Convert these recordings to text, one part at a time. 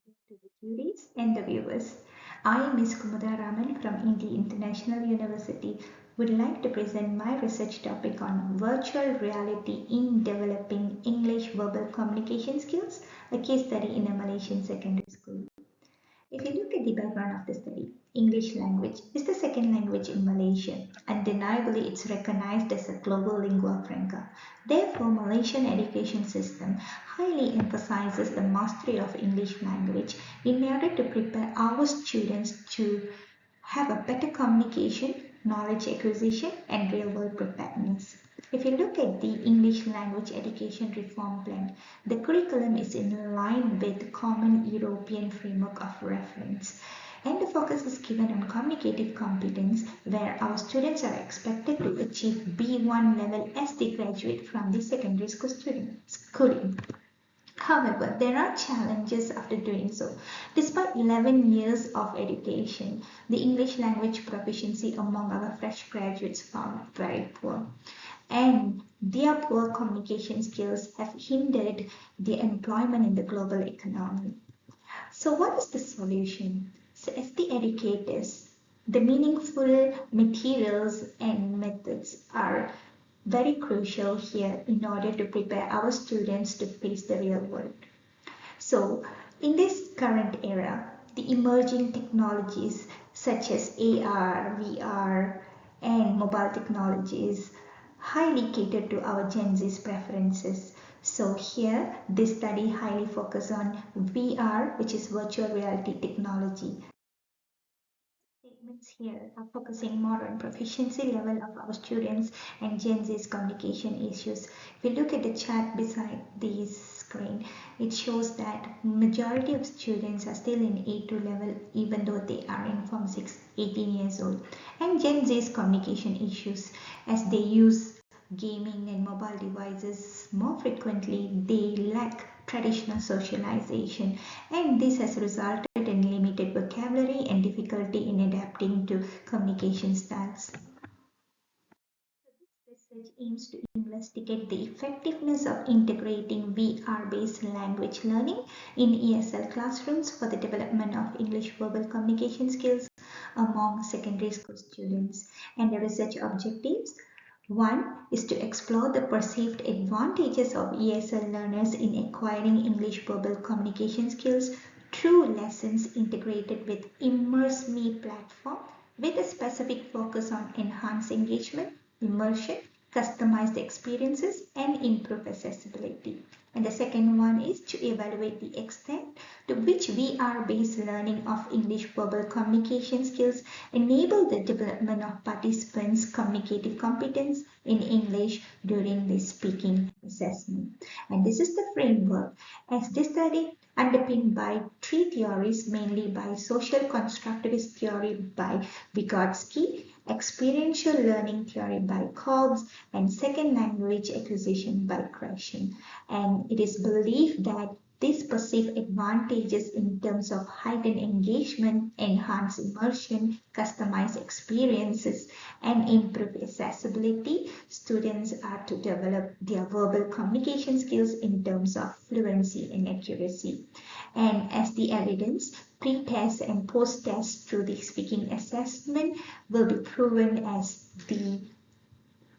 To the juries and the viewers. I, Ms. KUMUTHA Raman from MELTA International University, would like to present my research topic on virtual reality in developing English verbal communication skills, a case study in a Malaysian secondary school. If you look at the background of the study, English language is the second language in Malaysia. Undeniably, it's recognized as a global lingua franca. Therefore, Malaysian education system highly emphasizes the mastery of English language in order to prepare our students to have a better communication, knowledge acquisition, and real-world preparedness. If you look at the English language education reform plan, the curriculum is in line with the common European framework of reference. And the focus is given on communicative competence, where our students are expected to achieve B1 level as they graduate from the secondary school schooling. However, there are challenges after doing so. Despite 11 years of education, the English language proficiency among our fresh graduates found very poor. And their poor communication skills have hindered their employment in the global economy. So what is the solution? So as the educators, the meaningful materials and methods are very crucial here in order to prepare our students to face the real world. So in this current era, the emerging technologies such as AR, VR, and mobile technologies highly cater to our Gen Z's preferences. So here, this study highly focuses on VR, which is virtual reality technology. Statements here are focusing more on proficiency level of our students and Gen Z's communication issues. If you look at the chart beside this screen, it shows that majority of students are still in A2 level even though they are in Form 6, 18 years old. And Gen Z's communication issues as they use gaming and mobile devices more frequently, they lack traditional socialization, and this has resulted in limited vocabulary and difficulty in adapting to communication styles. This research aims to investigate the effectiveness of integrating VR-based language learning in ESL classrooms for the development of English verbal communication skills among secondary school students. And the research objectives: one is to explore the perceived advantages of ESL learners in acquiring English verbal communication skills through lessons integrated with ImmerseMe platform with a specific focus on enhanced engagement, immersion, customized experiences, and improve accessibility. And the second one is to evaluate the extent to which VR-based learning of English verbal communication skills enable the development of participants' communicative competence in English during the speaking assessment. And this is the framework as this study underpinned by three theories, mainly by social constructivist theory by Vygotsky, experiential learning theory by Cobbs, and second language acquisition by Gresham. And it is believed that these perceived advantages in terms of heightened engagement, enhanced immersion, customized experiences, and improved accessibility, students are to develop their verbal communication skills in terms of fluency and accuracy. And as the evidence, pre-test and post-test through the speaking assessment will be proven as the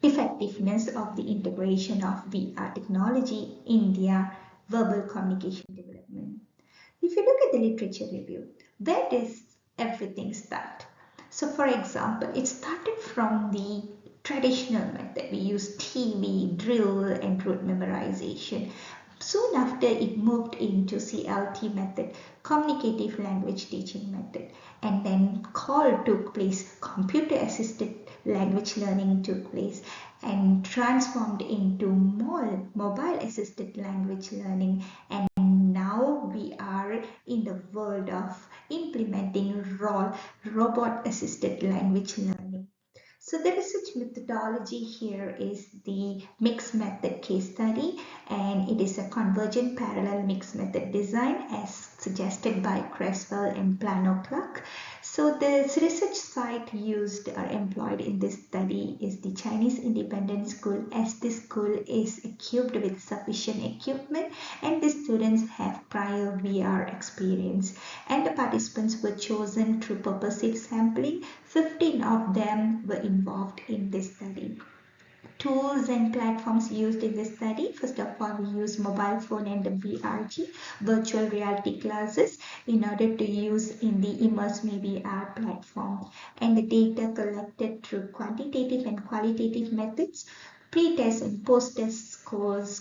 effectiveness of the integration of VR technology in their verbal communication development. If you look at the literature review, where does everything start? So for example, it started from the traditional method. We use TV, drill, and rote memorization. Soon after, it moved into CLT method, communicative language teaching method, and then CALL took place, computer assisted language learning took place, and transformed into mobile assisted language learning. And now we are in the world of implementing robot assisted language learning. So the research methodology here is the mixed method case study, and it is a convergent parallel mixed method design as suggested by Creswell and Plano Clark. So the research site used or employed in this study is the Chinese Independent School, as this school is equipped with sufficient equipment and the students have prior VR experience. And the participants were chosen through purposive sampling. 15 of them were involved in this study. Tools and platforms used in this study. First of all, we use mobile phone and the VRG, virtual reality classes, in order to use in the Immerse Me VR platform. And the data collected through quantitative and qualitative methods, pre-test and post-test scores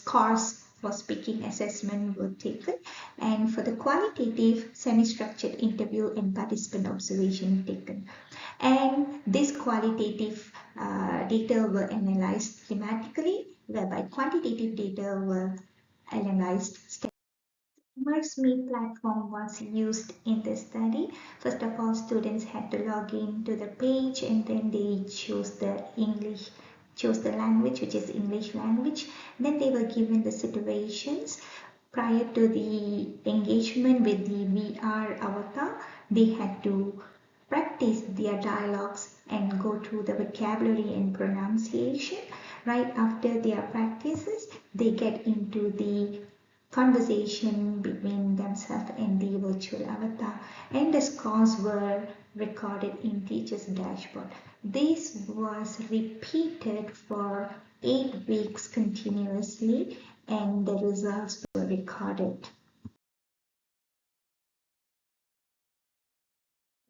for speaking assessment were taken, and for the qualitative, semi-structured interview and participant observation taken. And this qualitative data were analyzed thematically, whereby quantitative data were analyzed. MIRCELE platform was used in this study. First of all, students had to log in to the page and then they chose the language, which is English language. Then they were given the situations. Prior to the engagement with the VR avatar, they had to practice their dialogues and go through the vocabulary and pronunciation. Right after their practices, they get into the conversation between themselves and the virtual avatar, and the scores were recorded in teacher's dashboard. This was repeated for 8 weeks continuously, and the results were recorded.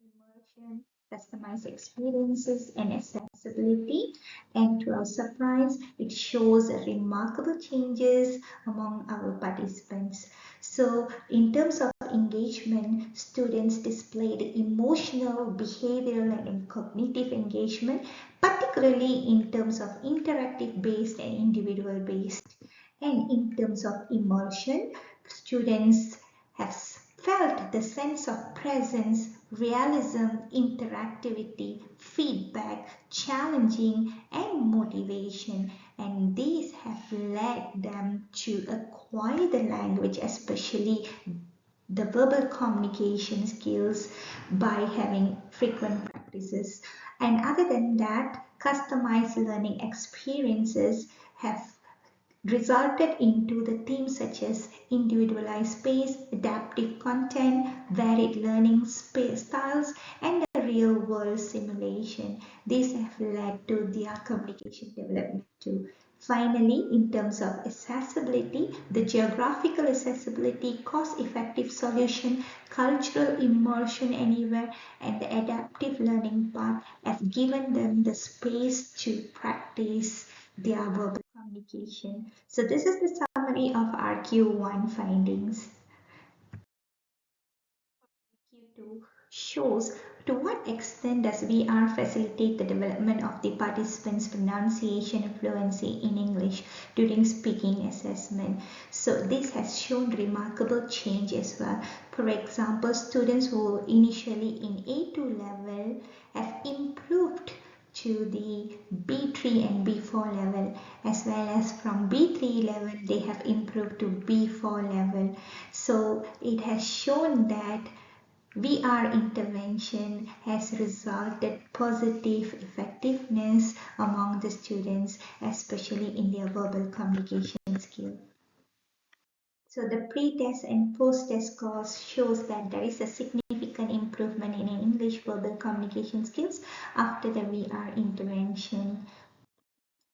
Immersion, customized experiences, and accessibility. And to our surprise, it shows remarkable changes among our participants. So in terms of engagement, students displayed emotional, behavioral, and cognitive engagement, particularly in terms of interactive based and individual based. And in terms of immersion, students have felt the sense of presence, realism, interactivity, feedback, challenging, and motivation. And these have led them to acquire the language, especially the verbal communication skills, by having frequent practices. And other than that, customized learning experiences have resulted into the themes such as individualized space, adaptive content, varied learning styles, and the real-world simulation. These have led to their communication development too. Finally, in terms of accessibility, the geographical accessibility, cost-effective solution, cultural immersion anywhere, and the adaptive learning part have given them the space to practice their verbal communication. So this is the summary of our Q1 findings. Q2 shows to what extent does VR facilitate the development of the participants' pronunciation and fluency in English during speaking assessment. So this has shown remarkable change as well. For example, students who were initially in A2 level have improved to the B3 and B4 level, as well as from B3 level they have improved to B4 level. So it has shown that VR intervention has resulted positive effectiveness among the students, especially in their verbal communication skill. So the pre-test and post-test scores shows that there is a significant improvement in English verbal communication skills after the VR intervention.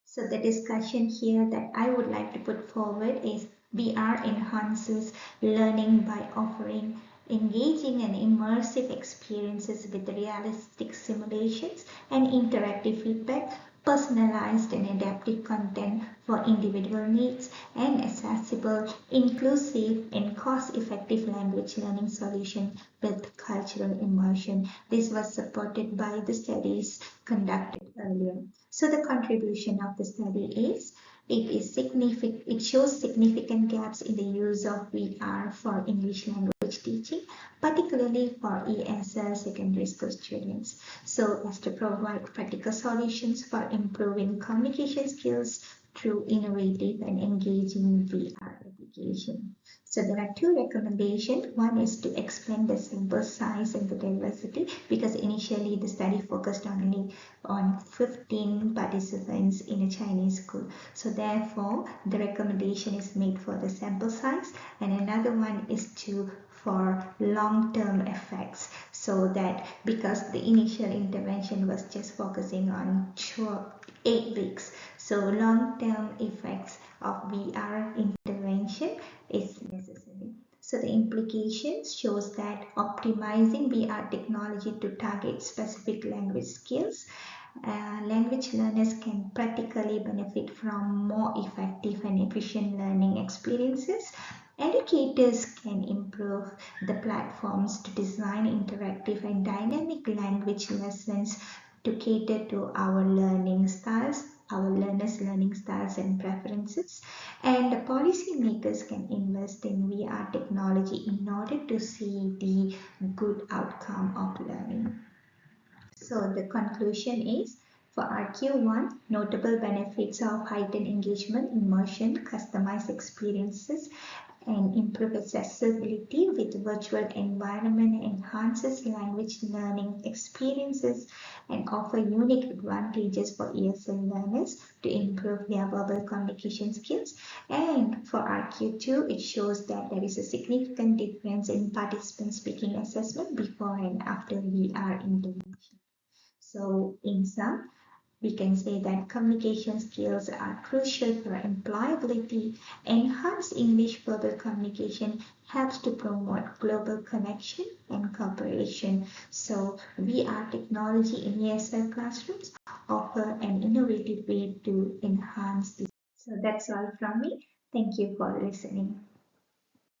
So the discussion here that I would like to put forward is VR enhances learning by offering engaging and immersive experiences with realistic simulations and interactive feedback, personalized and adaptive content for individual needs, and accessible, inclusive, and cost-effective language learning solution with cultural immersion. This was supported by the studies conducted earlier. So the contribution of the study is it shows significant gaps in the use of VR for English language teaching, particularly for ESL secondary school students, so as to provide practical solutions for improving communication skills through innovative and engaging VR. implication. So there are two recommendations. One is to explain the sample size and the diversity, because initially the study focused only on 15 participants in a Chinese school. So therefore the recommendation is made for the sample size, and another one is for long-term effects, so that because the initial intervention was just focusing on 8 weeks, so long-term effects of VR intervention is necessary. So the implications shows that optimizing VR technology to target specific language skills, language learners can practically benefit from more effective and efficient learning experiences. Educators can improve the platforms to design interactive and dynamic language lessons to cater to our learning styles, our learners' learning styles and preferences. And the policymakers can invest in VR technology in order to see the good outcome of learning. So the conclusion is, for RQ1, notable benefits of heightened engagement, immersion, customized experiences, and improved accessibility with virtual environment enhances language learning experiences and offer unique advantages for ESL learners to improve their verbal communication skills. And for RQ2, it shows that there is a significant difference in participant speaking assessment before and after VR intervention. So in sum, we can say that communication skills are crucial for employability. Enhanced English verbal communication helps to promote global connection and cooperation. So VR technology in ESL classrooms offer an innovative way to enhance this. So that's all from me. Thank you for listening.